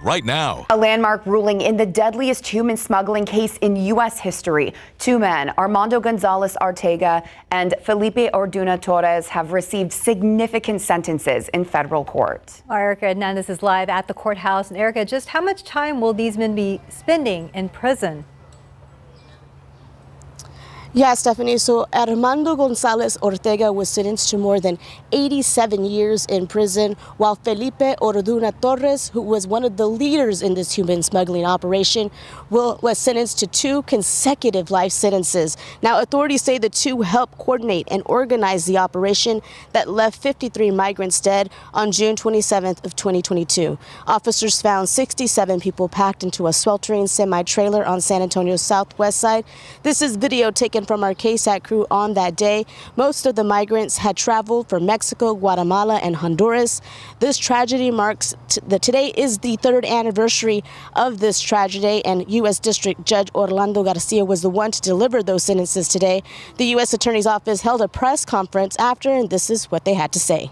right now. A landmark ruling in the deadliest human smuggling case in U.S. history. Two men, Armando Gonzalez Ortega and Felipe Orduna Torres, have received significant sentences in federal court. Erica Hernandez is live at the courthouse. And Erica, just how much time will these men be spending in prison? Yeah, Stephanie. So Armando Gonzalez Ortega was sentenced to more than 87 years in prison, while Felipe Orduna Torres, who was one of the leaders in this human smuggling operation, was sentenced to 2 consecutive life sentences. Now, authorities say the two helped coordinate and organize the operation that left 53 migrants dead on June 27th of 2022. Officers found 67 people packed into a sweltering semi-trailer on San Antonio's southwest side. This is video taken from our KSAT crew on that day. Most of the migrants had traveled from Mexico, Guatemala, and Honduras. This tragedy marks today is the 3rd anniversary of this tragedy, and U.S. District Judge Orlando Garcia was the one to deliver those sentences today. The U.S. Attorney's Office held a press conference after, and this is what they had to say.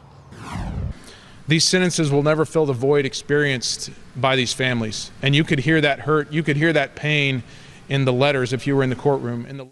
These sentences will never fill the void experienced by these families. And you could hear that hurt, you could hear that pain in the letters if you were in the courtroom.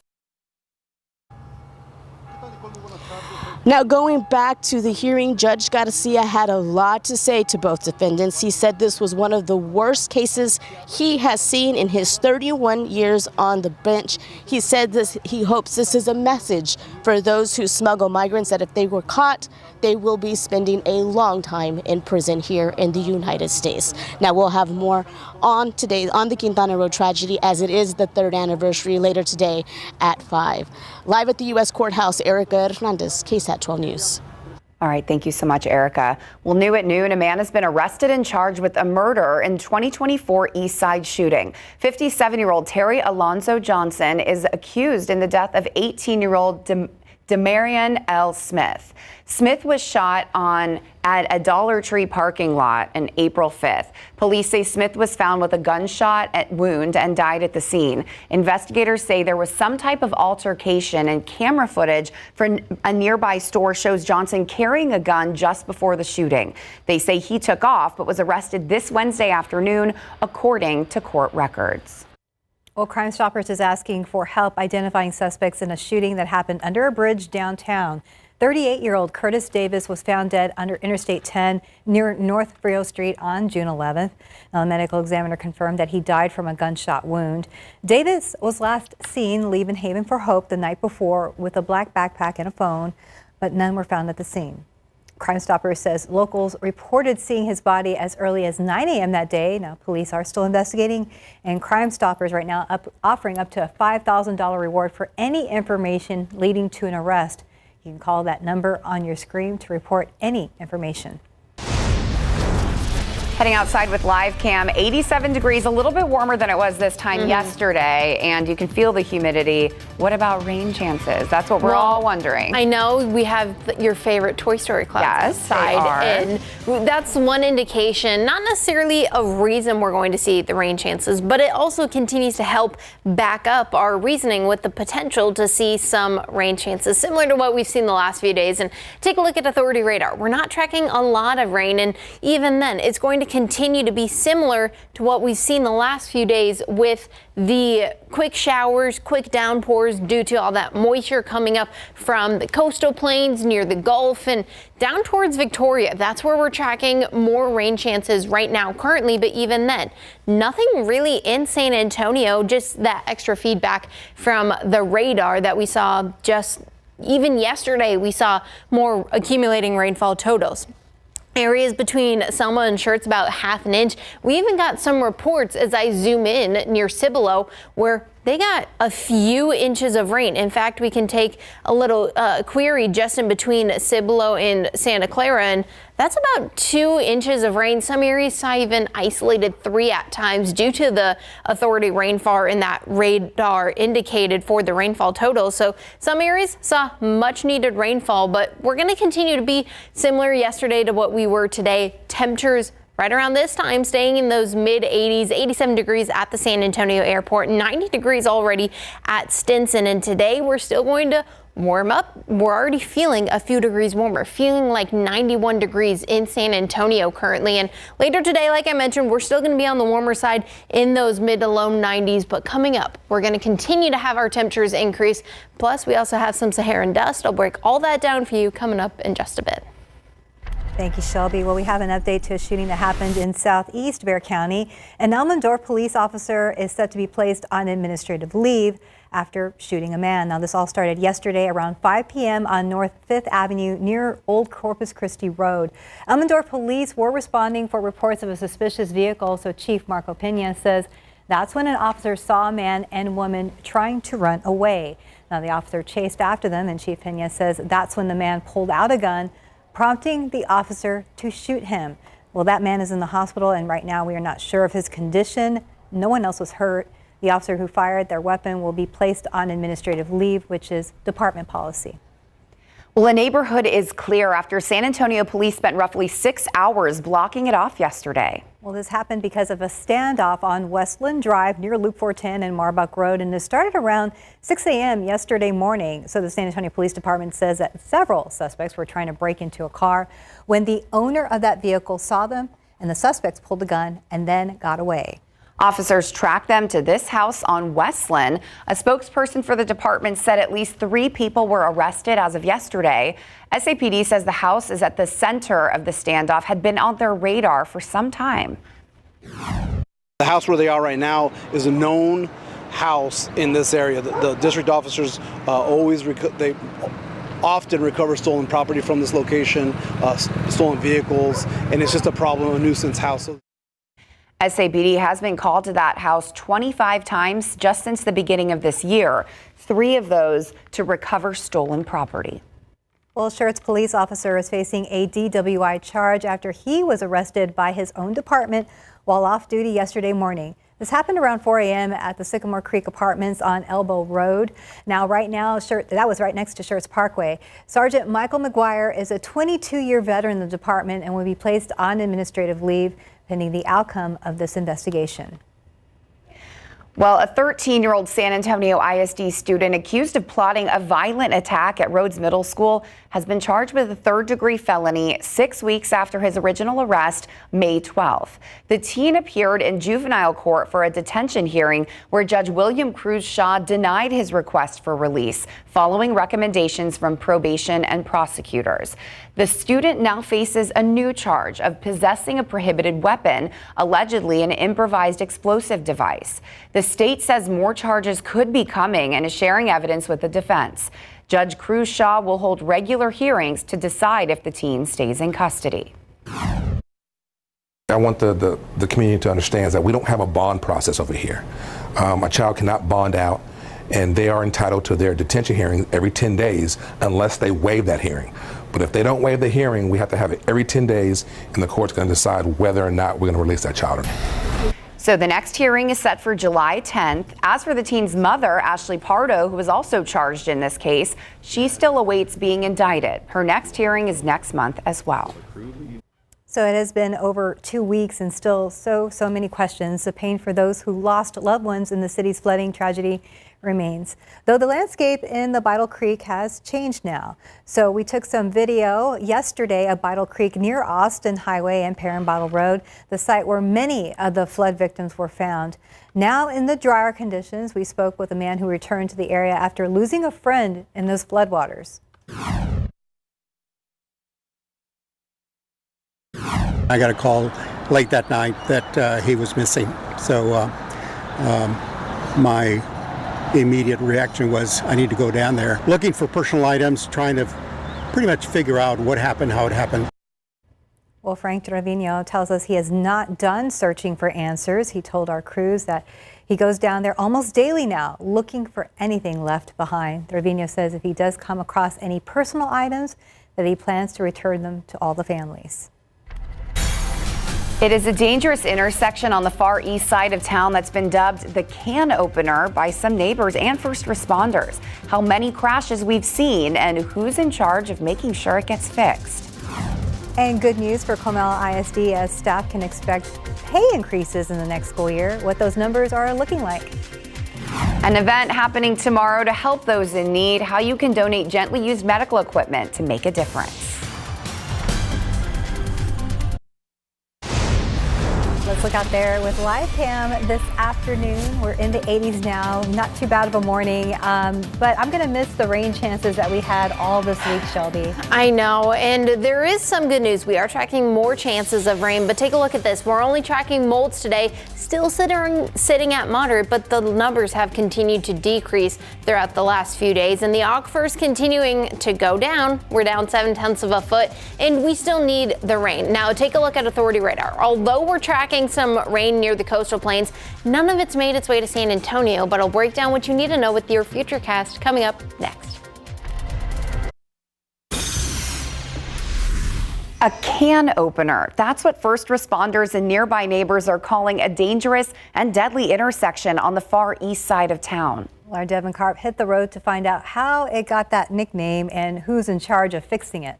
Now, going back to the hearing, Judge Garcia had a lot to say to both defendants. He said this was one of the worst cases he has seen in his 31 years on the bench. He said he hopes this is a message for those who smuggle migrants, that if they were caught, they will be spending a long time in prison here in the United States. Now, we'll have more on the Quintana Roo tragedy, as it is the 3rd anniversary later today at 5. Live at the U.S. Courthouse, Erica Hernandez, KSAT 12 News. All right, thank you so much, Erica. Well, new at noon, a man has been arrested and charged with a murder in 2024 East Side shooting. 57-year-old Terry Alonzo Johnson is accused in the death of 18-year-old Demarion L. Smith. Smith was shot at a Dollar Tree parking lot on April 5th. Police say Smith was found with a gunshot wound and died at the scene. Investigators say there was some type of altercation, and camera footage from a nearby store shows Johnson carrying a gun just before the shooting. They say he took off but was arrested this Wednesday afternoon, according to court records. Well, Crime Stoppers is asking for help identifying suspects in a shooting that happened under a bridge downtown. 38-year-old Curtis Davis was found dead under Interstate 10 near North Frio Street on June 11th. Now, a medical examiner confirmed that he died from a gunshot wound. Davis was last seen leaving Haven for Hope the night before with a black backpack and a phone, but none were found at the scene. Crime Stoppers says locals reported seeing his body as early as 9 a.m. that day. Now, police are still investigating, and Crime Stoppers right now offering up to a $5,000 reward for any information leading to an arrest. You can call that number on your screen to report any information. Heading outside with live cam, 87 degrees, a little bit warmer than it was this time yesterday, and you can feel the humidity. What about rain chances? That's what we're all wondering. I know we have your favorite Toy Story clouds outside, and that's one indication, not necessarily a reason we're going to see the rain chances, but it also continues to help back up our reasoning with the potential to see some rain chances, similar to what we've seen the last few days. And take a look at Authority Radar. We're not tracking a lot of rain, and even then, it's going to continue to be similar to what we've seen the last few days, with the quick showers, quick downpours due to all that moisture coming up from the coastal plains near the Gulf and down towards Victoria. That's where we're tracking more rain chances right now currently, but even then, nothing really in San Antonio, just that extra feedback from the radar that we saw just even yesterday. We saw more accumulating rainfall totals. Areas between Selma and Schertz about ½ inch. We even got some reports as I zoom in near Cibolo where they got a few inches of rain. In fact, we can take a little query just in between Cibolo and Santa Clara, and that's about 2 inches of rain. Some areas saw even isolated 3 at times due to the authority rainfall in that radar indicated for the rainfall total. So some areas saw much needed rainfall, but we're going to continue to be similar yesterday to what we were today. Temperatures Right around this time, staying in those mid 80s, 87 degrees at the San Antonio airport, 90 degrees already at Stinson. And today we're still going to warm up. We're already feeling a few degrees warmer, feeling like 91 degrees in San Antonio currently. And later today, like I mentioned, we're still going to be on the warmer side in those mid to low 90s. But coming up, we're going to continue to have our temperatures increase. Plus, we also have some Saharan dust. I'll break all that down for you coming up in just a bit. Thank you, Shelby. Well, we have an update to a shooting that happened in southeast Bexar County. An Elmendorf police officer is set to be placed on administrative leave after shooting a man. Now, this all started yesterday around 5 p.m. on North 5th Avenue near Old Corpus Christi Road. Elmendorf police were responding for reports of a suspicious vehicle, so Chief Marco Pena says that's when an officer saw a man and woman trying to run away. Now, the officer chased after them, and Chief Pena says that's when the man pulled out a gun, prompting the officer to shoot him. Well, that man is in the hospital, and right now we are not sure of his condition. No one else was hurt. The officer who fired their weapon will be placed on administrative leave, which is department policy. Well, a neighborhood is clear after San Antonio police spent roughly 6 hours blocking it off yesterday. Well, this happened because of a standoff on Westland Drive near Loop 410 and Marbuck Road, and it started around 6 a.m. yesterday morning. So the San Antonio Police Department says that several suspects were trying to break into a car when the owner of that vehicle saw them, and the suspects pulled the gun and then got away. Officers tracked them to this house on Westland. A spokesperson for the department said at least 3 people were arrested as of yesterday. SAPD says the house is at the center of the standoff, had been on their radar for some time. The house where they are right now is a known house in this area. The district officers they often recover stolen property from this location, stolen vehicles, and it's just a problem, a nuisance house. SAPD has been called to that house 25 times just since the beginning of this year, 3 of those to recover stolen property. Well, Schertz police officer is facing a DWI charge after he was arrested by his own department while off duty yesterday morning. This happened around 4 a.m. at the Sycamore Creek Apartments on Elbow Road. Now, right now, that was right next to Schertz Parkway. Sergeant Michael McGuire is a 22-year veteran in the department and will be placed on administrative leave pending the outcome of this investigation. Well, a 13-year-old San Antonio ISD student accused of plotting a violent attack at Rhodes Middle School has been charged with a 3rd-degree felony 6 weeks after his original arrest, May 12th. The teen appeared in juvenile court for a detention hearing where Judge William Cruz Shaw denied his request for release following recommendations from probation and prosecutors. The student now faces a new charge of possessing a prohibited weapon, allegedly an improvised explosive device. The state says more charges could be coming and is sharing evidence with the defense. Judge Cruz Shaw will hold regular hearings to decide if the teen stays in custody. I want the community to understand that we don't have a bond process over here. A child cannot bond out, and they are entitled to their detention hearing every 10 days unless they waive that hearing. But if they don't waive the hearing, we have to have it every 10 days, and the court's going to decide whether or not we're going to release that child. So the next hearing is set for July 10th. As for the teen's mother, Ashley Pardo, who was also charged in this case, she still awaits being indicted. Her next hearing is next month as well. So it has been over 2 weeks and still so many questions. The pain for those who lost loved ones in the city's flooding tragedy remains, though the landscape in the Bidle Creek has changed now. So we took some video yesterday of Bidle Creek near Austin Highway and Perrin Bottle Road, the site where many of the flood victims were found. Now in the drier conditions, we spoke with a man who returned to the area after losing a friend in those floodwaters. I got a call late that night that he was missing. So my immediate reaction was I need to go down there. Looking for personal items, trying to pretty much figure out what happened, how it happened. Well, Frank Trevino tells us he is not done searching for answers. He told our crews that he goes down there almost daily now looking for anything left behind. Trevino says if he does come across any personal items, that he plans to return them to all the families. It is a dangerous intersection on the far east side of town that's been dubbed the can opener by some neighbors and first responders. How many crashes we've seen and who's in charge of making sure it gets fixed. And good news for Comal ISD as staff can expect pay increases in the next school year. What those numbers are looking like. An event happening tomorrow to help those in need, how you can donate gently used medical equipment to make a difference. Let's look out there with live cam this afternoon. We're in the 80s now, not too bad of a morning, but I'm going to miss the rain chances that we had all this week, Shelby. I know, and there is some good news. We are tracking more chances of rain, but take a look at this. We're only tracking molds today, still sitting at moderate, but the numbers have continued to decrease throughout the last few days, and the aquifers continuing to go down. We're down 0.7 of a foot, and we still need the rain. Now, take a look at Authority Radar. Although we're tracking some rain near the coastal plains, none of it's made its way to San Antonio, but I'll break down what you need to know with your Futurecast coming up next. A can opener. That's what first responders and nearby neighbors are calling a dangerous and deadly intersection on the far east side of town. Well, our Devin Karp hit the road to find out how it got that nickname and who's in charge of fixing it.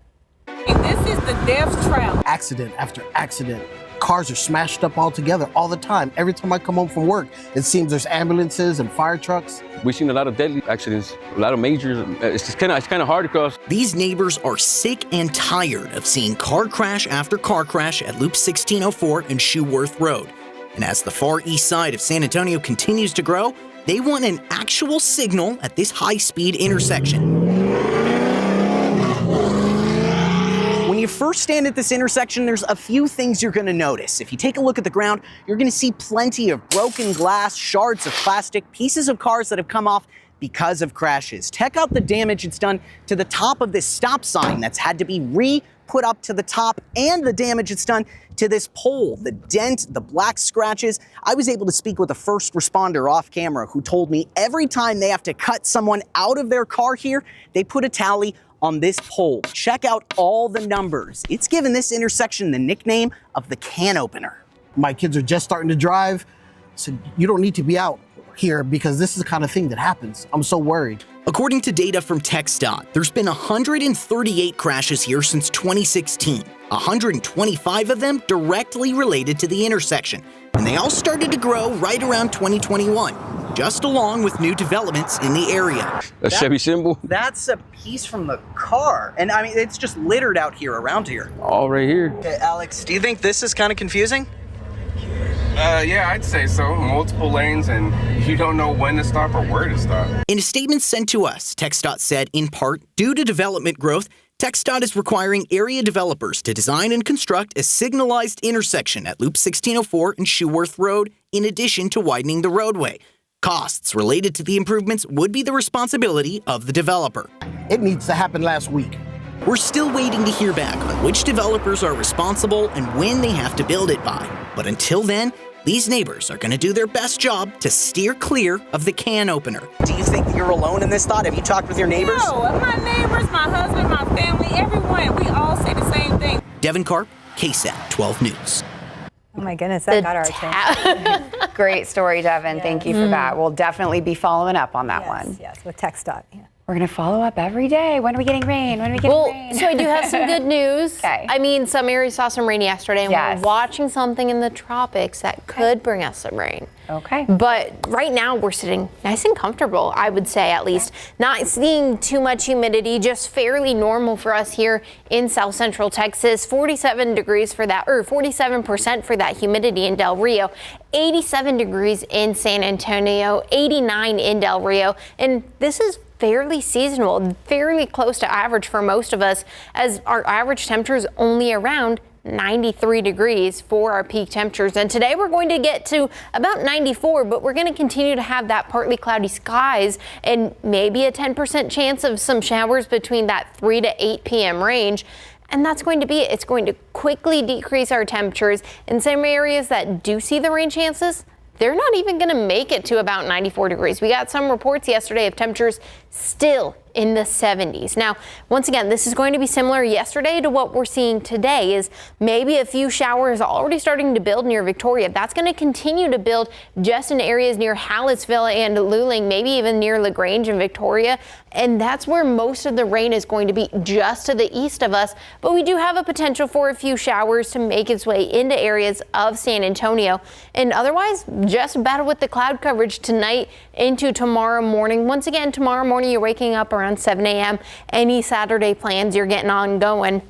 And this is the death trap. Accident after accident. Cars are smashed up all together all the time. Every time I come home from work, it seems there's ambulances and fire trucks. We've seen a lot of deadly accidents, a lot of majors. It's kind of hard because these neighbors are sick and tired of seeing car crash after car crash at Loop 1604 and Shoeworth Road. And as the far east side of San Antonio continues to grow, they want an actual signal at this high-speed intersection. When you first stand at this intersection, there's a few things you're going to notice. If you take a look at the ground, you're going to see plenty of broken glass, shards of plastic, pieces of cars that have come off because of crashes. Check out the damage it's done to the top of this stop sign that's had to be re-put up to the top, and the damage it's done to this pole, the dent, the black scratches. I was able to speak with a first responder off camera who told me every time they have to cut someone out of their car here, they put a tally on this pole. Check out all the numbers. It's given this intersection the nickname of the can opener. My kids are just starting to drive, so you don't need to be out here because this is the kind of thing that happens. I'm so worried. According to data from TxDOT, there's been 138 crashes here since 2016. 125 of them directly related to the intersection, and they all started to grow right around 2021. Just along with new developments in the area. A Chevy symbol. That's a piece from the car. And I mean, it's just littered out here, around here. All right here. Okay, Alex, do you think this is kind of confusing? Yeah, I'd say so. Multiple lanes, and you don't know when to stop or where to stop. In a statement sent to us, TxDOT said, in part, due to development growth, TxDOT is requiring area developers to design and construct a signalized intersection at Loop 1604 and Shoeworth Road, in addition to widening the roadway. Costs related to the improvements would be the responsibility of the developer. It needs to happen last week. We're still waiting to hear back on which developers are responsible and when they have to build it by. But until then, these neighbors are going to do their best job to steer clear of the can opener. Do you think you're alone in this thought? Have you talked with your neighbors? No, my neighbors, my husband, my family, everyone, we all say the same thing. Devin Karp, KSAT 12 News. Oh my goodness, that got our attention. Great story, Devin. Yes. Thank you for that. We'll definitely be following up on that one. Yes, with TxDOT. Yeah. We're going to follow up every day. When are we getting rain? When are we getting rain? So I do have some good news. Okay. I mean, some areas saw some rain yesterday, and Yes. we're watching something in the tropics that could bring us some rain. Okay. But right now we're sitting nice and comfortable, I would say, at least. Not seeing too much humidity, just fairly normal for us here in South Central Texas. 47 degrees for that, or 47% for that humidity in Del Rio. 87 degrees in San Antonio, 89 in Del Rio. And this is fairly seasonal, fairly close to average for most of us, as our average temperature is only around 93 degrees for our peak temperatures. And today we're going to get to about 94, but we're going to continue to have that partly cloudy skies and maybe a 10% chance of some showers between that 3 to 8 p.m. range. And that's going to be it. It's going to quickly decrease our temperatures. In some areas that do see the rain chances, they're not even going to make it to about 94 degrees. We got some reports yesterday of temperatures still in the 70s. Now, once again, this is going to be similar yesterday to what we're seeing today. Is maybe a few showers already starting to build near Victoria. That's going to continue to build just in areas near Hallettsville and Luling, maybe even near LaGrange and Victoria. And that's where most of the rain is going to be, just to the east of us. But we do have a potential for a few showers to make its way into areas of San Antonio. And otherwise, just battle with the cloud coverage tonight into tomorrow morning. Once again, tomorrow morning, you're waking up around 7 a.m. Any Saturday plans you're getting on going.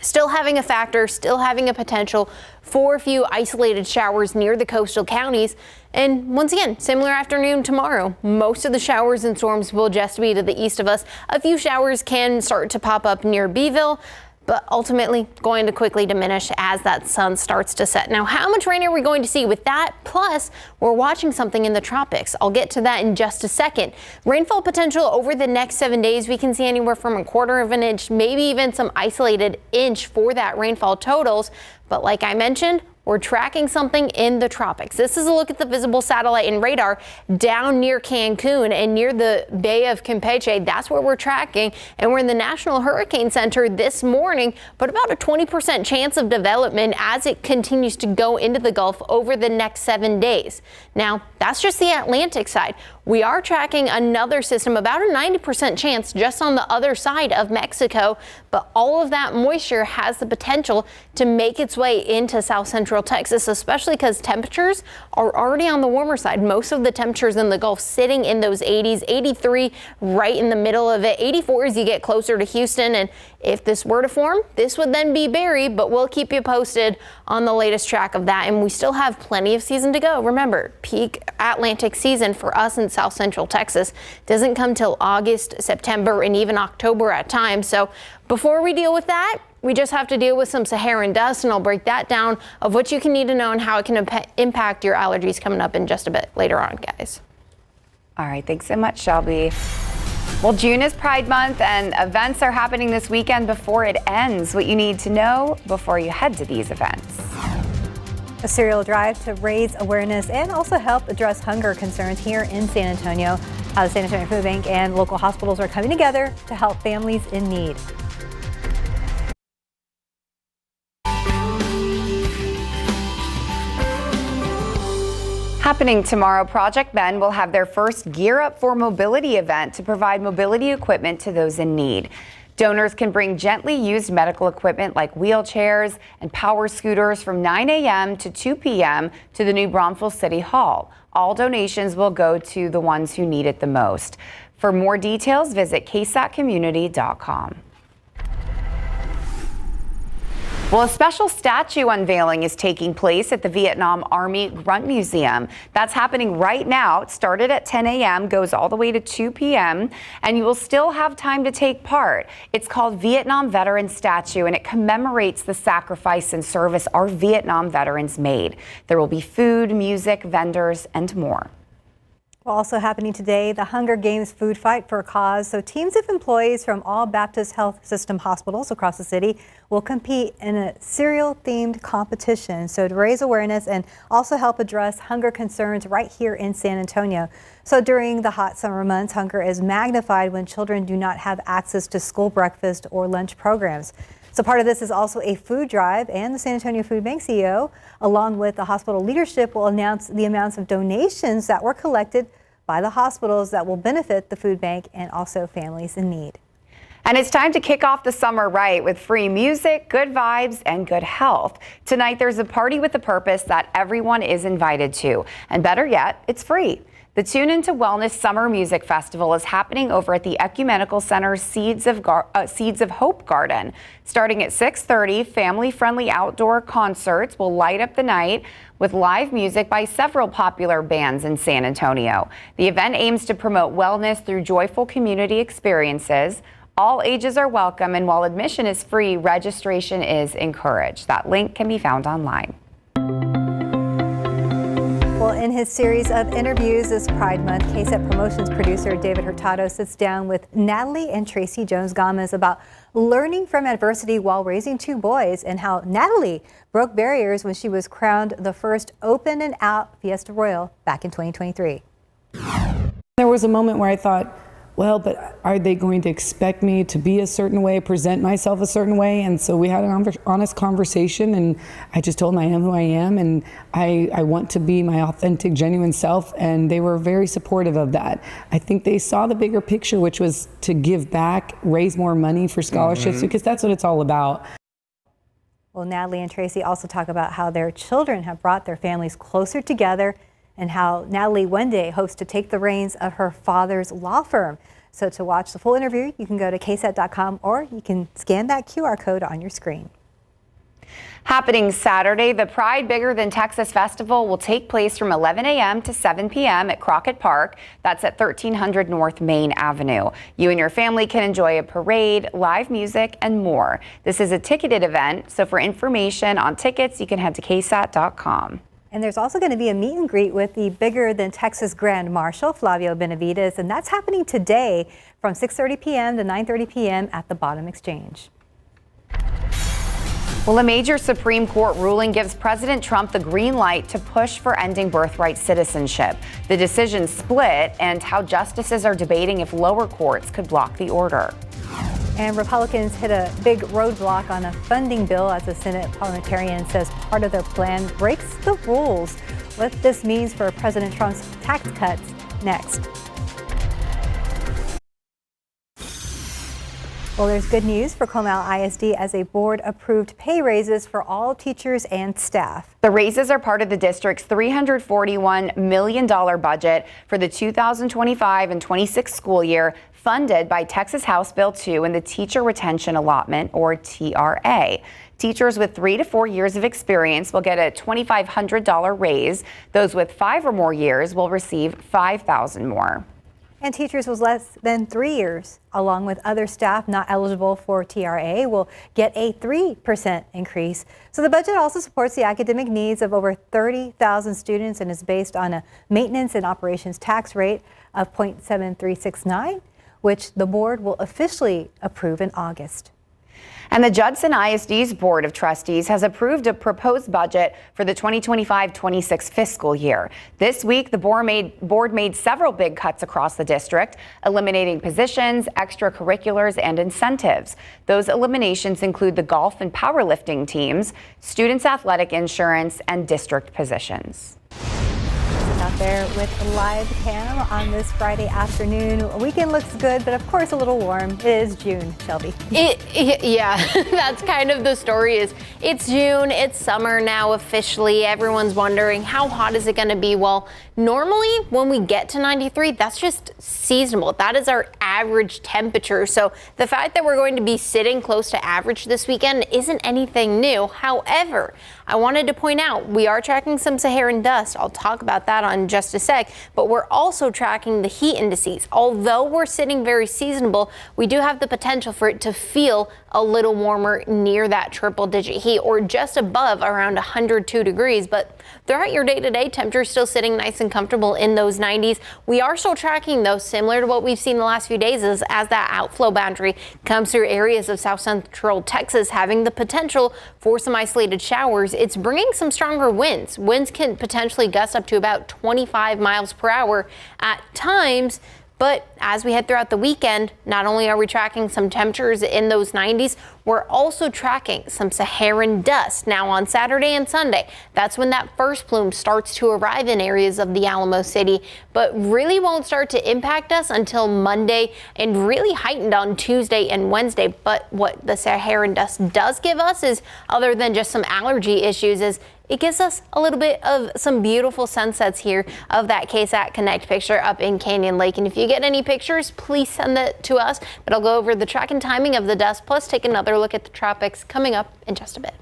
Still having a factor, still having a potential for a few isolated showers near the coastal counties. And once again, similar afternoon tomorrow. Most of the showers and storms will just be to the east of us. A few showers can start to pop up near Beeville, but ultimately going to quickly diminish as that sun starts to set. Now, how much rain are we going to see with that? Plus, we're watching something in the tropics. I'll get to that in just a second. Rainfall potential over the next 7 days, we can see anywhere from 1/4 of an inch, maybe even some isolated inch for that rainfall totals. But like I mentioned, we're tracking something in the tropics. This is a look at the visible satellite and radar down near Cancun and near the Bay of Campeche. That's where we're tracking, and we're in the National Hurricane Center this morning, but about a 20% chance of development as it continues to go into the Gulf over the next 7 days. Now, that's just the Atlantic side. We are tracking another system, about a 90% chance just on the other side of Mexico, but all of that moisture has the potential to make its way into south central Texas, especially because temperatures are already on the warmer side. Most of the temperatures in the Gulf sitting in those 80s, 83 right in the middle of it, 84 as you get closer to Houston. And if this were to form, this would then be Barry, but we'll keep you posted on the latest track of that. And we still have plenty of season to go. Remember, peak Atlantic season for us in south central Texas doesn't come till August, September, and even October at times. So before we deal with that, we just have to deal with some Saharan dust, and I'll break that down of what you can need to know and how it can impact your allergies coming up in just a bit later on, guys. All right, thanks so much, Shelby. Well, June is Pride Month, and events are happening this weekend before it ends. What you need to know before you head to these events. A cereal drive to raise awareness and also help address hunger concerns here in San Antonio. The San Antonio Food Bank and local hospitals are coming together to help families in need. Happening tomorrow, Project Bend will have their first Gear Up for Mobility event to provide mobility equipment to those in need. Donors can bring gently used medical equipment like wheelchairs and power scooters from 9 a.m. to 2 p.m. to the new Bromville City Hall. All donations will go to the ones who need it the most. For more details, visit ksatcommunity.com. Well, a special statue unveiling is taking place at the Vietnam Army Grunt Museum. That's happening right now. It started at 10 a.m., goes all the way to 2 p.m., and you will still have time to take part. It's called Vietnam Veteran Statue, and it commemorates the sacrifice and service our Vietnam veterans made. There will be food, music, vendors, and more. Well, also happening today, the Hunger Games Food Fight for a Cause. So teams of employees from all Baptist Health System hospitals across the city will compete in a cereal-themed competition. So to raise awareness and also help address hunger concerns right here in San Antonio. So during the hot summer months, hunger is magnified when children do not have access to school breakfast or lunch programs. So part of this is also a food drive, and the San Antonio Food Bank CEO, along with the hospital leadership, will announce the amounts of donations that were collected by the hospitals that will benefit the food bank and also families in need. And it's time to kick off the summer right with free music, good vibes, and good health. Tonight, there's a party with a purpose that everyone is invited to. And better yet, it's free. The Tune Into Wellness Summer Music Festival is happening over at the Ecumenical Center's Seeds of Hope Garden. Starting at 6:30, family-friendly outdoor concerts will light up the night with live music by several popular bands in San Antonio. The event aims to promote wellness through joyful community experiences. All ages are welcome, and while admission is free, registration is encouraged. That link can be found online. Well, in his series of interviews this Pride Month, KSAT Promotions producer David Hurtado sits down with Natalie and Tracy Jones-Gomez about learning from adversity while raising two boys and how Natalie broke barriers when she was crowned the first Open and Out Fiesta Royal back in 2023. There was a moment where I thought, well, but are they going to expect me to be a certain way, present myself a certain way? And so we had an honest conversation, and I just told them I am who I am, and I want to be my authentic, genuine self, and they were very supportive of that. I think they saw the bigger picture, which was to give back, raise more money for scholarships, because that's what it's all about. Well, Natalie and Tracy also talk about how their children have brought their families closer together, and how Natalie one day hopes to take the reins of her father's law firm. So to watch the full interview, you can go to KSAT.com, or you can scan that QR code on your screen. Happening Saturday, the Pride Bigger Than Texas Festival will take place from 11 a.m. to 7 p.m. at Crockett Park. That's at 1300 North Main Avenue. You and your family can enjoy a parade, live music, and more. This is a ticketed event, so for information on tickets, you can head to KSAT.com. And there's also going to be a meet and greet with the Bigger Than Texas Grand Marshal, Flavio Benavides, and that's happening today from 6:30 p.m. to 9:30 p.m. at the Bottom Exchange. Well, a major Supreme Court ruling gives President Trump the green light to push for ending birthright citizenship. The decision split, and how justices are debating if lower courts could block the order. And Republicans hit a big roadblock on a funding bill as the Senate parliamentarian says part of their plan breaks the rules. What this means for President Trump's tax cuts next. Well, there's good news for Comal ISD as a board approved pay raises for all teachers and staff. The raises are part of the district's $341 million budget for the 2025 and 26 school year, funded by Texas House Bill 2 and the Teacher Retention Allotment, or TRA. Teachers with 3 to 4 years of experience will get a $2,500 raise. Those with 5 or more years will receive $5,000 more. And teachers with less than 3 years, along with other staff not eligible for TRA, will get a 3% increase. So the budget also supports the academic needs of over 30,000 students and is based on a maintenance and operations tax rate of 0.7369, which the board will officially approve in August. And the Judson ISD's Board of Trustees has approved a proposed budget for the 2025-26 fiscal year. This week, the board made several big cuts across the district, eliminating positions, extracurriculars, and incentives. Those eliminations include the golf and powerlifting teams, students' athletic insurance, and district positions. Out there with a live cam on this Friday afternoon. Weekend looks good, but of course a little warm. It is June, Shelby. Yeah, that's kind of the story. Is it's June, it's summer now officially. Everyone's wondering how hot is it going to be? Well, normally when we get to 93, that's just seasonable. That is our average temperature. So the fact that we're going to be sitting close to average this weekend isn't anything new. However, I wanted to point out we are tracking some Saharan dust. I'll talk about that on just a sec, but we're also tracking the heat indices. Although we're sitting very seasonable, we do have the potential for it to feel a little warmer near that triple digit heat, or just above around 102 degrees. But throughout your day-to-day, temperatures still sitting nice and comfortable in those 90s. We are still tracking, though, similar to what we've seen the last few days, is as that outflow boundary comes through areas of south central Texas, having the potential for some isolated showers. It's bringing some stronger winds. Winds can potentially gust up to about 25 miles per hour at times. But as we head throughout the weekend, not only are we tracking some temperatures in those 90s, we're also tracking some Saharan dust. Now on Saturday and Sunday, that's when that first plume starts to arrive in areas of the Alamo City, but really won't start to impact us until Monday and really heightened on Tuesday and Wednesday. But what the Saharan dust does give us is, other than just some allergy issues, is it gives us a little bit of some beautiful sunsets here of that KSAT Connect picture up in Canyon Lake. And if you get any pictures, please send that to us. But I'll go over the track and timing of the dust, plus take another look at the tropics coming up in just a bit.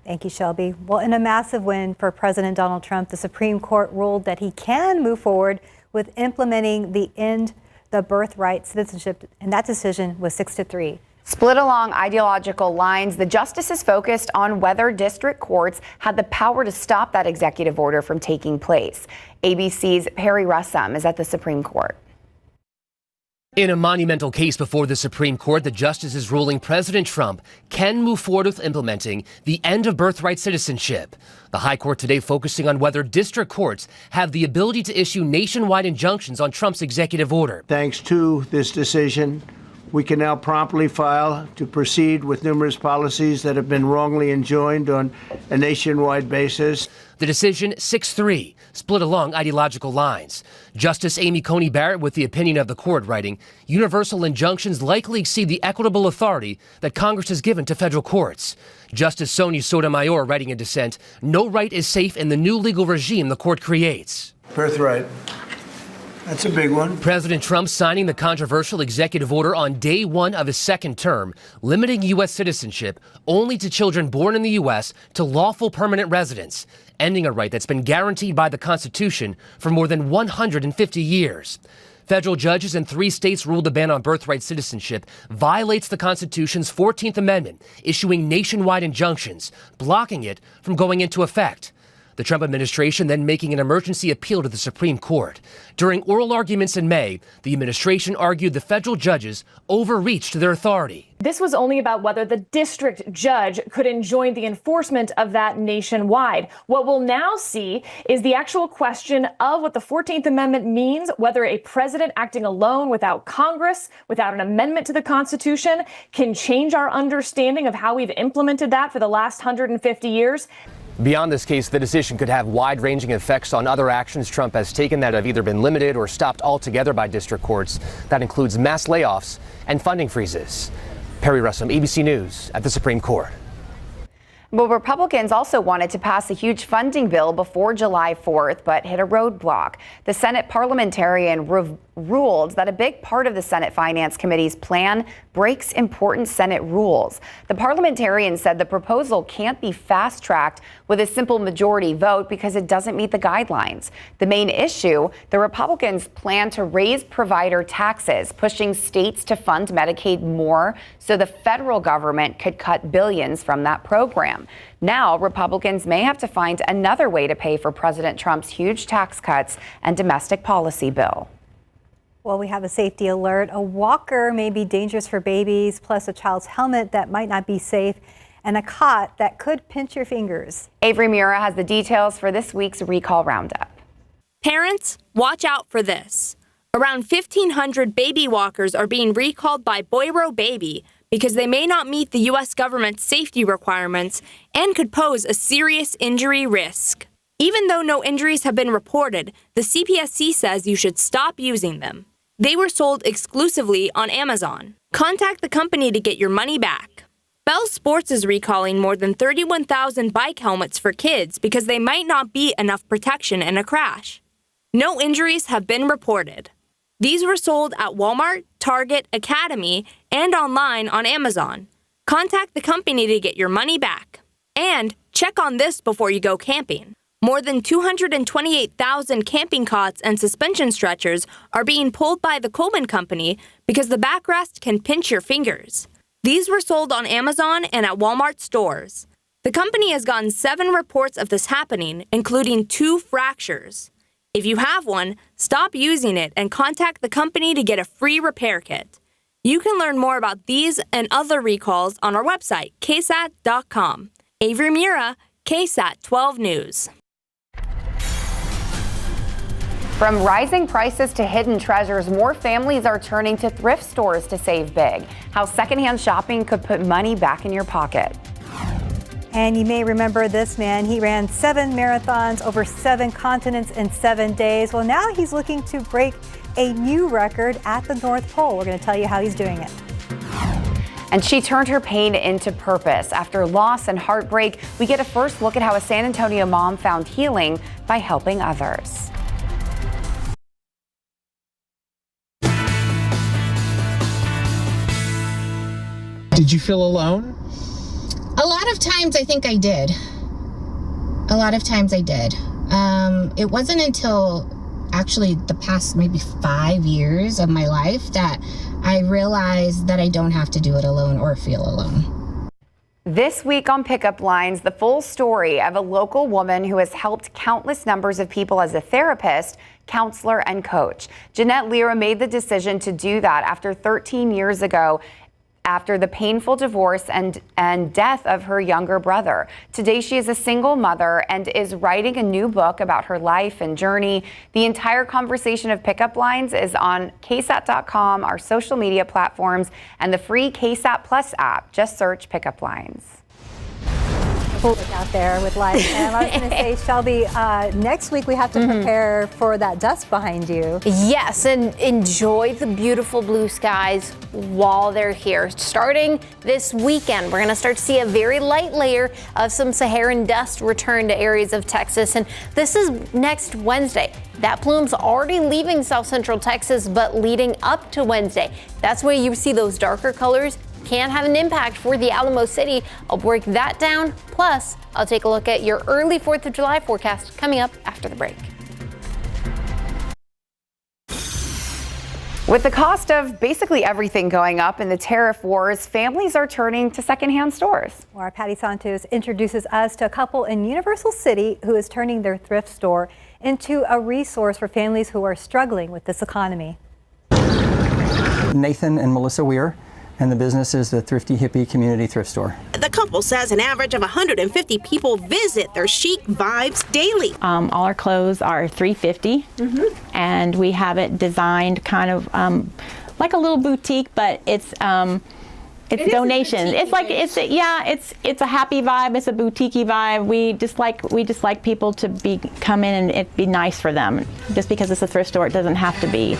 Thank you, Shelby. Well, in a massive win for President Donald Trump, the Supreme Court ruled that he can move forward with implementing the birthright citizenship, and that decision was 6-3. Split along ideological lines, the justices focused on whether district courts had the power to stop that executive order from taking place. ABC's Perry Russum is at the Supreme Court. In a monumental case before the Supreme Court, the justice is ruling President Trump can move forward with implementing the end of birthright citizenship. The High Court today focusing on whether district courts have the ability to issue nationwide injunctions on Trump's executive order. Thanks to this decision, we can now promptly file to proceed with numerous policies that have been wrongly enjoined on a nationwide basis. The decision 6-3, split along ideological lines. Justice Amy Coney Barrett with the opinion of the court writing, universal injunctions likely exceed the equitable authority that Congress has given to federal courts. Justice Sonia Sotomayor writing in dissent, no right is safe in the new legal regime the court creates. Birthright. That's a big one. President Trump signing the controversial executive order on day one of his second term, limiting U.S. citizenship only to children born in the U.S. to lawful permanent residents, ending a right that's been guaranteed by the Constitution for more than 150 years. Federal judges in 3 states ruled the ban on birthright citizenship violates the Constitution's 14th Amendment, issuing nationwide injunctions, blocking it from going into effect. The Trump administration then making an emergency appeal to the Supreme Court. During oral arguments in May, the administration argued the federal judges overreached their authority. This was only about whether the district judge could enjoin the enforcement of that nationwide. What we'll now see is the actual question of what the 14th Amendment means, whether a president acting alone without Congress, without an amendment to the Constitution, can change our understanding of how we've implemented that for the last 150 years. Beyond this case, the decision could have wide-ranging effects on other actions Trump has taken that have either been limited or stopped altogether by district courts. That includes mass layoffs and funding freezes. Perry Russum, ABC News at the Supreme Court. Well, Republicans also wanted to pass a huge funding bill before July 4th, but hit a roadblock. The Senate parliamentarian ruled that a big part of the Senate Finance Committee's plan breaks important Senate rules. The parliamentarian said the proposal can't be fast-tracked with a simple majority vote because it doesn't meet the guidelines. The main issue, the Republicans plan to raise provider taxes, pushing states to fund Medicaid more so the federal government could cut billions from that program. Now, Republicans may have to find another way to pay for President Trump's huge tax cuts and domestic policy bill. Well, we have a safety alert. A walker may be dangerous for babies, plus a child's helmet that might not be safe, and a cot that could pinch your fingers. Avery Mura has the details for this week's Recall Roundup. Parents, watch out for this. Around 1,500 baby walkers are being recalled by Boyro Baby because they may not meet the U.S. government's safety requirements and could pose a serious injury risk. Even though no injuries have been reported, the CPSC says you should stop using them. They were sold exclusively on Amazon. Contact the company to get your money back. Bell Sports is recalling more than 31,000 bike helmets for kids because they might not be enough protection in a crash. No injuries have been reported. These were sold at Walmart, Target, Academy, and online on Amazon. Contact the company to get your money back. And check on this before you go camping. More than 228,000 camping cots and suspension stretchers are being pulled by the Coleman Company because the backrest can pinch your fingers. These were sold on Amazon and at Walmart stores. The company has gotten 7 reports of this happening, including 2 fractures. If you have one, stop using it and contact the company to get a free repair kit. You can learn more about these and other recalls on our website, KSAT.com. Avery Mura, KSAT 12 News. From rising prices to hidden treasures, more families are turning to thrift stores to save big. How secondhand shopping could put money back in your pocket. And you may remember this man. He ran 7 marathons over 7 continents in 7 days. Well, now he's looking to break a new record at the North Pole. We're going to tell you how he's doing it. And she turned her pain into purpose. After loss and heartbreak, we get a first look at how a San Antonio mom found healing by helping others. Did you feel alone? A lot of times I think I did. A lot of times I did. It wasn't until actually the past maybe 5 years of my life that I realized that I don't have to do it alone or feel alone. This week on Pickup Lines, the full story of a local woman who has helped countless numbers of people as a therapist, counselor, and coach. Jeanette Lira made the decision to do that after 13 years ago, after the painful divorce and death of her younger brother. Today, she is a single mother and is writing a new book about her life and journey. The entire conversation of Pickup Lines is on KSAT.com, our social media platforms, and the free KSAT Plus app. Just search Pickup Lines. Look out there with life. And I was going to say, Shelby, next week we have to prepare for that dust behind you. Yes, and enjoy the beautiful blue skies while they're here. Starting this weekend, we're going to start to see a very light layer of some Saharan dust return to areas of Texas. And this is next Wednesday. That plume's already leaving south central Texas, but leading up to Wednesday. That's where you see those darker colors can have an impact for the Alamo City. I'll break that down. Plus, I'll take a look at your early 4th of July forecast coming up after the break. With the cost of basically everything going up in the tariff wars, families are turning to secondhand stores. Our Patty Santos introduces us to a couple in Universal City who is turning their thrift store into a resource for families who are struggling with this economy. Nathan and Melissa Weir, and the business is the Thrifty Hippie Community Thrift Store. The couple says an average of 150 people visit their chic vibes daily. All our clothes are $350, and we have it designed kind of like a little boutique, but it's donations. It's a happy vibe. It's a boutique-y vibe. We just like people to come in and it be nice for them. Just because it's a thrift store, it doesn't have to be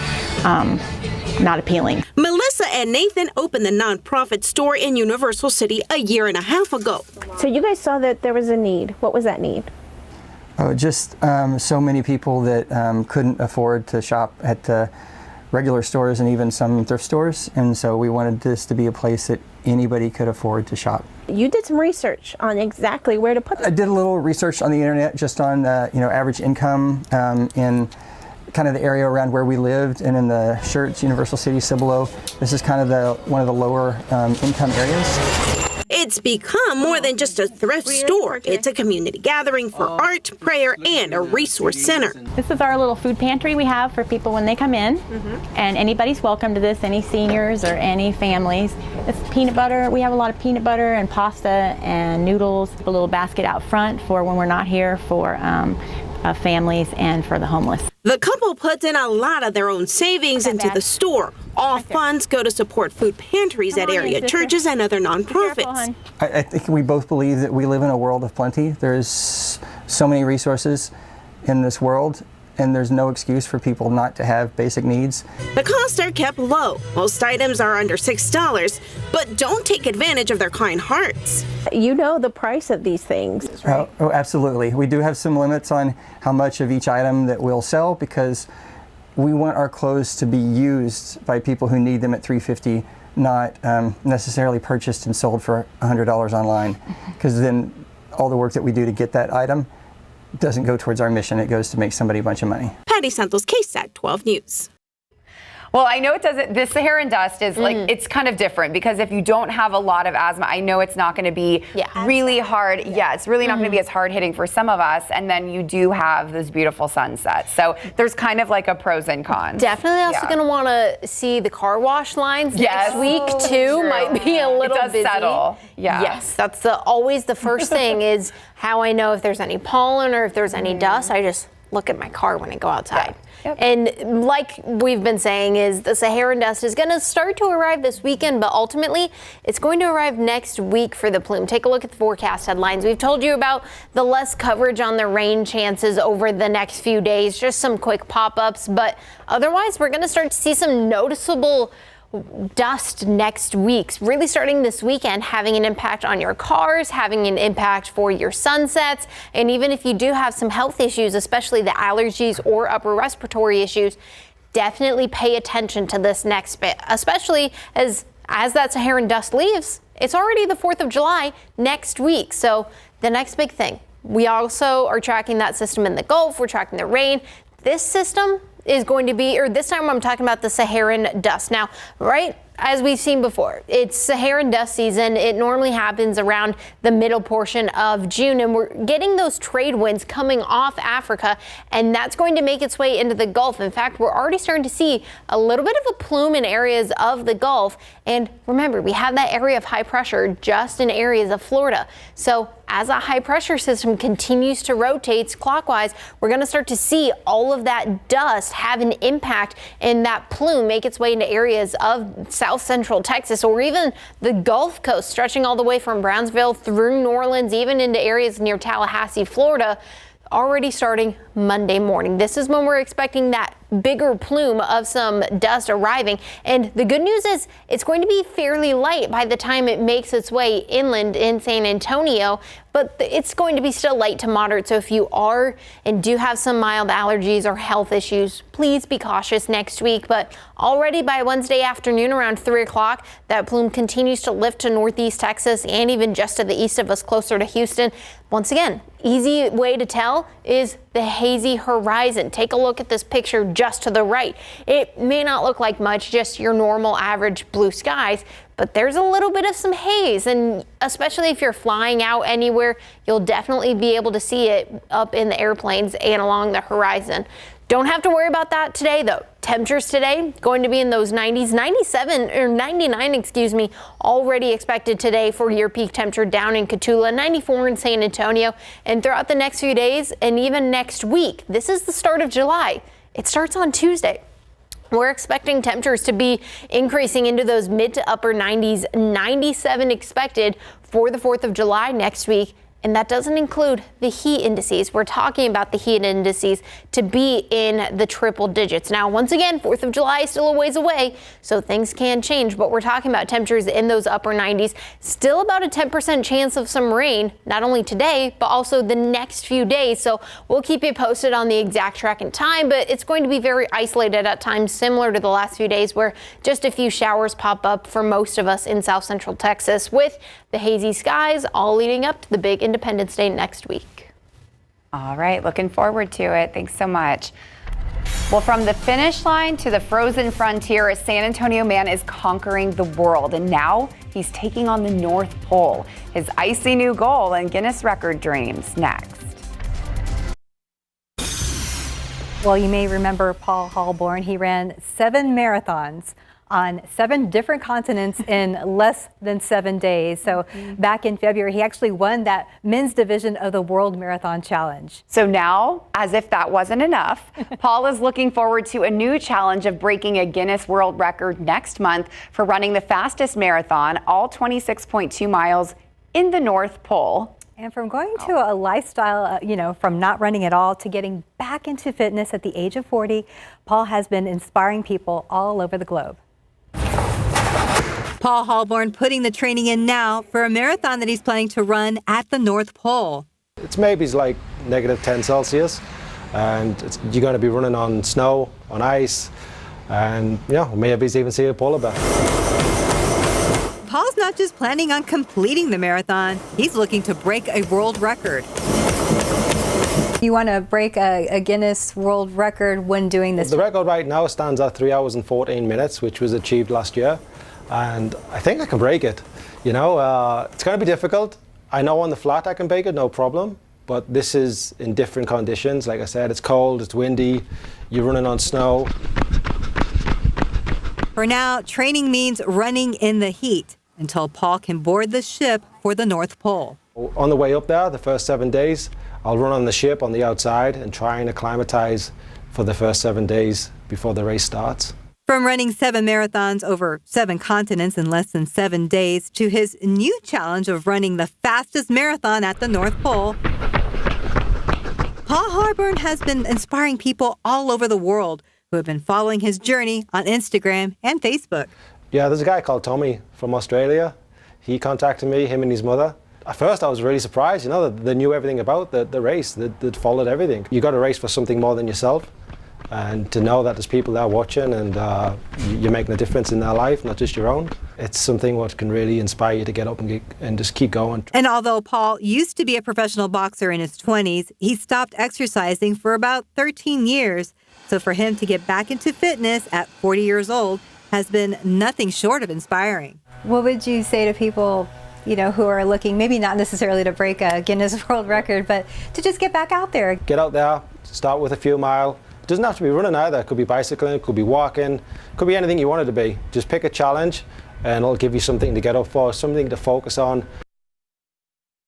not appealing. Melissa and Nathan opened the nonprofit store in Universal City a year and a half ago. So you guys saw that there was a need. What was that need? Oh, just so many people that couldn't afford to shop at regular stores and even some thrift stores, and so we wanted this to be a place that anybody could afford to shop. You did some research on exactly where to put them. I did a little research on the internet just on average income in kind of the area around where we lived, and in the Schertz, Universal City, Cibolo. This is kind of one of the lower income areas. It's become more than just a thrift store. It's a community gathering for art, prayer, and a resource center. This is our little food pantry we have for people when they come in, and anybody's welcome to this, any seniors or any families. It's peanut butter. We have a lot of peanut butter and pasta and noodles. A little basket out front for when we're not here for families and for the homeless. The couple puts in a lot of their own savings into the store. All funds go to support food pantries at area churches and other nonprofits. I think we both believe that we live in a world of plenty. There's so many resources in this world, and there's no excuse for people not to have basic needs. The costs are kept low. Most items are under $6, but don't take advantage of their kind hearts. You know the price of these things, right? Oh, absolutely. We do have some limits on how much of each item that we'll sell, because we want our clothes to be used by people who need them at $350, not necessarily purchased and sold for $100 online, because then all the work that we do to get that item doesn't go towards our mission. It goes to make somebody a bunch of money. Patty Santos, KSAT 12 News. Well, I know it doesn't, this Saharan dust is like, it's kind of different, because if you don't have a lot of asthma, I know it's not going to be really hard. Yeah, it's really not going to be as hard hitting for some of us. And then you do have this beautiful sunset. So there's kind of like a pros and cons. Definitely also going to want to see the car wash lines next week too. True. Might be a little busy. Settle. Yeah. Yes, that's always the first thing is how I know if there's any pollen or if there's any dust. I just look at my car when I go outside. Yep. And like we've been saying, is the Saharan dust is going to start to arrive this weekend, but ultimately it's going to arrive next week for the plume. Take a look at the forecast headlines. We've told you about the less coverage on the rain chances over the next few days, just some quick pop-ups, but otherwise we're going to start to see some noticeable dust next week, really starting this weekend, having an impact on your cars, having an impact for your sunsets, and even if you do have some health issues, especially the allergies or upper respiratory issues, definitely pay attention to this next bit, especially as that Saharan dust leaves. It's already the 4th of July next week, so the next big thing. We also are tracking that system in the Gulf. We're tracking the rain. This system is going to be, or this time I'm talking about the Saharan dust. Now, right as we've seen before, it's Saharan dust season. It normally happens around the middle portion of June, and we're getting those trade winds coming off Africa, and that's going to make its way into the Gulf. In fact, we're already starting to see a little bit of a plume in areas of the Gulf. And remember, we have that area of high pressure just in areas of Florida. So as a high pressure system continues to rotate clockwise, we're going to start to see all of that dust have an impact and that plume make its way into areas of south central Texas or even the Gulf Coast, stretching all the way from Brownsville through New Orleans, even into areas near Tallahassee, Florida, already starting Monday morning. This is when we're expecting that bigger plume of some dust arriving. And the good news is it's going to be fairly light by the time it makes its way inland in San Antonio, but it's going to be still light to moderate. So if you are and do have some mild allergies or health issues, please be cautious next week. But already by Wednesday afternoon around 3 o'clock, that plume continues to lift to northeast Texas and even just to the east of us closer to Houston. Once again, easy way to tell is the hazy horizon. Take a look at this picture just to the right. It may not look like much, just your normal average blue skies, but there's a little bit of some haze, and especially if you're flying out anywhere, you'll definitely be able to see it up in the airplanes and along the horizon. Don't have to worry about that today, though. Temperatures today going to be in those 90s, 97 or 99, excuse me, already expected today for your peak temperature down in Cotulla, 94 in San Antonio, and throughout the next few days and even next week. This is the start of July. It starts on Tuesday. We're expecting temperatures to be increasing into those mid to upper 90s, 97 expected for the 4th of July next week. And that doesn't include the heat indices. We're talking about the heat indices to be in the triple digits. Now, once again, 4th of July is still a ways away, so things can change. But we're talking about temperatures in those upper 90s. Still about a 10% chance of some rain, not only today, but also the next few days. So we'll keep you posted on the exact track and time, but it's going to be very isolated at times, similar to the last few days where just a few showers pop up for most of us in south central Texas, with the hazy skies all leading up to the big Independence Day next week. All right, looking forward to it. Thanks so much. Well, from the finish line to the frozen frontier, a San Antonio man is conquering the world, and now he's taking on the North Pole. His icy new goal and Guinness record dreams next. Well, you may remember Paul Hallborn. He ran 7 marathons on 7 different continents in less than 7 days. So back in February, he actually won that men's division of the World Marathon Challenge. So now, as if that wasn't enough, Paul is looking forward to a new challenge of breaking a Guinness World Record next month for running the fastest marathon, all 26.2 miles in the North Pole. And from going to a lifestyle, from not running at all to getting back into fitness at the age of 40, Paul has been inspiring people all over the globe. Paul Hallborn putting the training in now for a marathon that he's planning to run at the North Pole. It's maybe like -10 Celsius, and you're going to be running on snow, on ice, and maybe even see a polar bear. Paul's not just planning on completing the marathon, he's looking to break a world record. You want to break a Guinness World Record when doing this? The record right now stands at 3 hours and 14 minutes, which was achieved last year. And I think I can break it. It's going to be difficult. I know on the flat I can break it, no problem. But this is in different conditions. Like I said, it's cold, it's windy, you're running on snow. For now, training means running in the heat until Paul can board the ship for the North Pole. On the way up there, the first 7 days, I'll run on the ship on the outside and try and acclimatize for the first 7 days before the race starts. From running 7 marathons over 7 continents in less than 7 days to his new challenge of running the fastest marathon at the North Pole, Paul Hallborn has been inspiring people all over the world who have been following his journey on Instagram and Facebook. Yeah, there's a guy called Tommy from Australia. He contacted me, him and his mother. At first I was really surprised, that they knew everything about the race, they'd followed everything. You got to race for something more than yourself. And to know that there's people there watching and you're making a difference in their life, not just your own, it's something what can really inspire you to get up and just keep going. And although Paul used to be a professional boxer in his 20s, he stopped exercising for about 13 years. So for him to get back into fitness at 40 years old has been nothing short of inspiring. What would you say to people, who are looking, maybe not necessarily to break a Guinness World Record, but to just get back out there? Get out there, start with a few mile. It doesn't have to be running either. It could be bicycling, it could be walking, it could be anything you want it to be. Just pick a challenge and it'll give you something to get up for, something to focus on.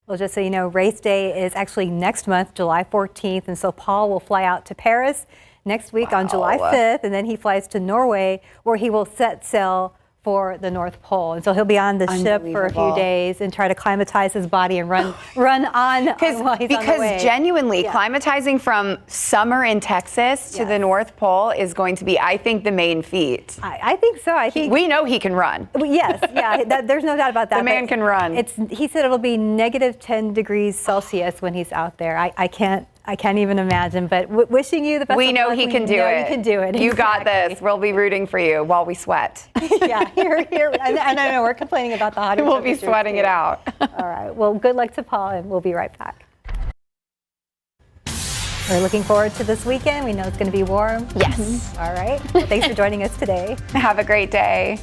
Well, just so you know, race day is actually next month, July 14th, and so Paul will fly out to Paris next week on July 5th, and then he flies to Norway, where he will set sail for the North Pole. And so he'll be on the ship for a few days and try to climatize his body and run on while he's on the way. Because genuinely, climatizing from summer in Texas to the North Pole is going to be, I think, the main feat. I think so. I think we know he can run. Yes, there's no doubt about that. The man can run. He said it'll be negative 10 degrees Celsius when he's out there. I can't even imagine, but wishing you the best of luck. We know he can do it. You can do it. You got this. We'll be rooting for you while we sweat. Yeah, here. And I know we're complaining about the hot. We'll be sweating it out. All right. Well, good luck to Paul, and we'll be right back. We're looking forward to this weekend. We know it's going to be warm. Yes. All right. Well, thanks for joining us today. Have a great day.